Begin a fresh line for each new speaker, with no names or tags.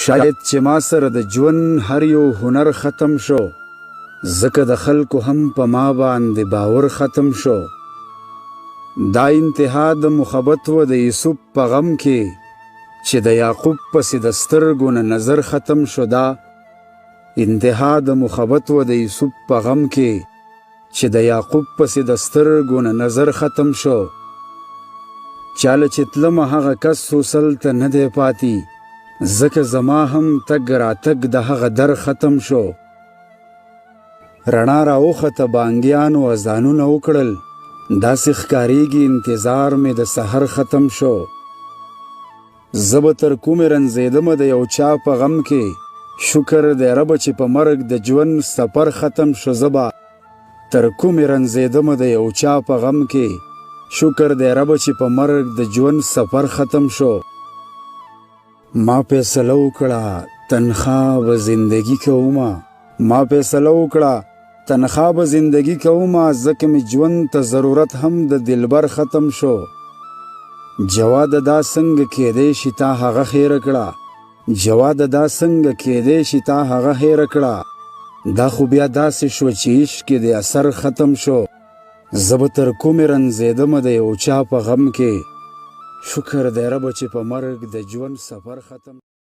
شاید چې ما سره د ژوند هر یو هنر ختم شو، ځکه د خلکو هم په ما باندې باور ختم شو. دا انتها د محبت و د یوسف په غم کې، چې د یعقوب پسې د سترګو نه نظر ختم شو. دا انتها د محبت و د یوسف په غم کې، چې د یعقوب پسې د سترګو نه نظر ختم شو. چاله چې تلمه هغه کس سوسل ته نه دی پاتې، ځکه زما هم تګ راتګ د هغه در ختم شو. رڼا راوخته بانګیانو اذانونه وکړل، داسې ښکاریږي انتظار مې د سحر ختم شو. زه به تر کومې رنځېدمه د یو چا په غم کې، شکر دی ربه چې په مرګ د ژوند سفر ختم شو. زه به تر کومې رنځېدمه د یو چا په غم کې، شکر دی ربه چې په مرګ د ژوند سفر ختم شو. ما فیصله وکړه تنخوا به زندگی کومه، ما فیصله وکړه تنخوا به زندگی کومه، ځکه مې ژوند ته ضرورت هم د دلبر ختم شو. جواد دا څنګه کېدی شي تا هغه خیره کړه، جواد دا څنګه کېدی شي تا هغه هیره کړه. دا خو بیا داسې شو چې عشق کې د اثر ختم شو. زه به تر کومې رنځېدمه د یو چا په غم کې، شکر دی ربه چې په مرګ د ژوند سفر ختم